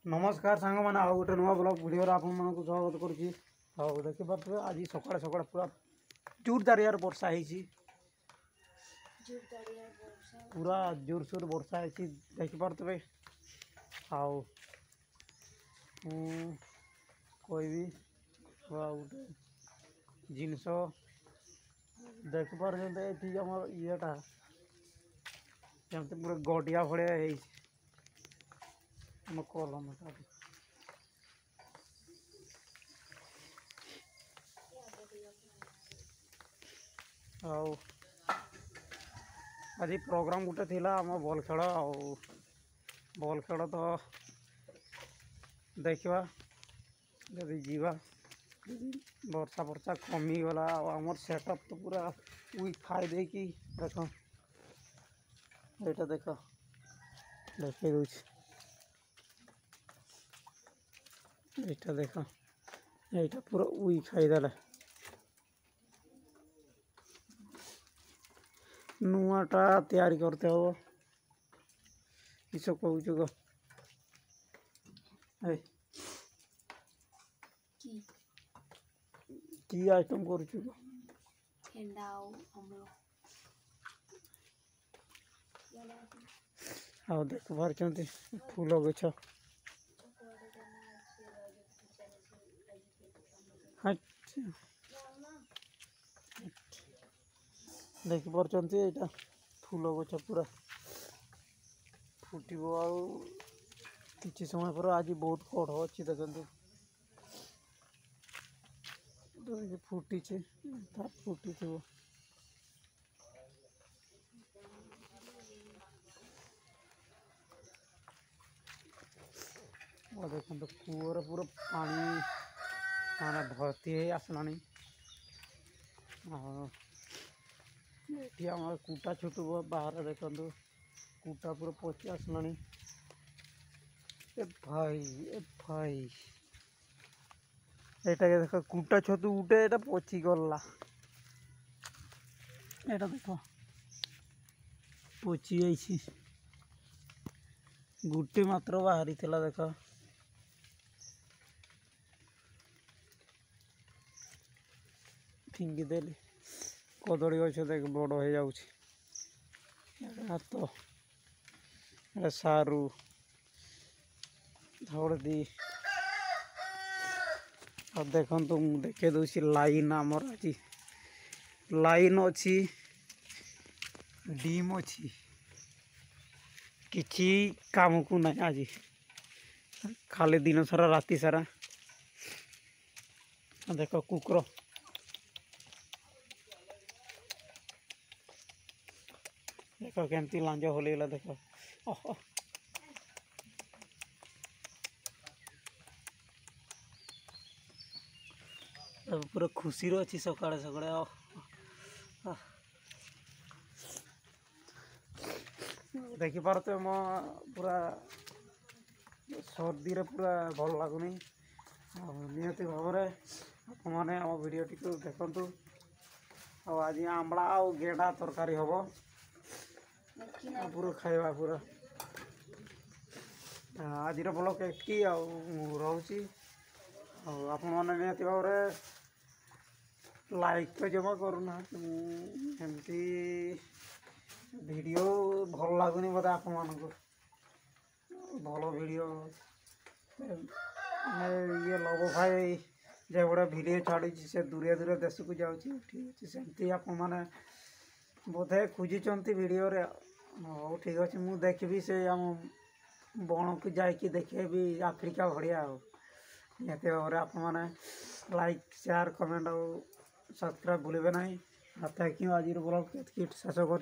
नमस्कार सांग मैंने आउ गोटे नुआ ब्लॉग वीडियो आपण मानक स्वागत करुच्ची। ଆଉ ଦେଖିପାରୁଥିବେ ଆଜି ସକାଳେ ସକାଳେ ପୁରା ଜୋରଦାରିଆରେ ବର୍ଷା ହେଇଛି। ପୁରା ଜୋରସୋର ବର୍ଷା ହେଇଛି ଦେଖିପାରୁଥିବେ। ଆଉ ମୁଁ କହିବି ଆଉ ଗୋଟେ ଜିନିଷ ଦେଖିପାରୁଛନ୍ତି ଏଠି ଆମର ଇଏଟା ଯେମିତି ପୁରା ଗଡ଼ିଆ ଭଳିଆ ହେଇଛି ଆମ କଲମଟା। ଆଉ आज प्रोग्राम गोटे थिला आम बल खेल बल खेल तो देखा जदि जीवा वर्षा वर्षा कमीगला आमर सेटअप तो पूरा वीक खाई दे कि देख यहाँ देख देखे देख यहाँ पूरा वीक खाईदे नुआटा तैयारी करते हो किस कहूँ ग की आइटम कर देख पार्टी फूल गछ देख पार्टी यहाँ फूल गछ पूरा फुटब कि समय पर आज बहुत कढ़ अच्छी देखते फुटी फुटी थो देखते कूअर पूरा पानी माने भर्ती है आसला ये कूटा छुटब बाहर देखो कूटा पूरा पची आसला ए भाई एटा के देख कूटा छतु उठे एटा पची गला एटा देख पची जाइए गुटे मात्र बाहरी थिला देख फिंगी देली कदली गछ देख बड़ हो जाऊँ हाथ सारू हलदी और देखु देखे दूसरी लाइन आमर आज लाइन अच्छी डीम अच्छी किसी काम को ना आज खाली दिन सारा राति सारा देख कुकुर देख केमती लांज हलैला देख पूरा खुशी अच्छी सकाଳେ सकाଳେ देखिपे मो पूरा सर्दी रे पूरा भल लगुनि निहती भाव मैंने आम भिडियो टी देखु आज आंबला आ गेंडा तरकारी हम पूरा खाइबा पूरा आज ब्लॉग एति रोची आपण मैंने निहती भाव लाइक तो जमा करूना एमती वीडियो भल लगुनि बोधे आप भल वीडियो ये लव भाई जो गोटे वीडियो छाड़ी से दूरिया दूरिया देश को जाऊँ ठीक अच्छे सेमती आप बोधे खोजी वीडियो रे हाँ ठीक अच्छे मुझे देखी से आम बण को जाकि देखे भी आफ्रिका भाया निहती भाव आप लाइक शेयर कमेंट और सब्सक्राइब भूलें ना। थैंक यू आज ब्लॉग शेष कर।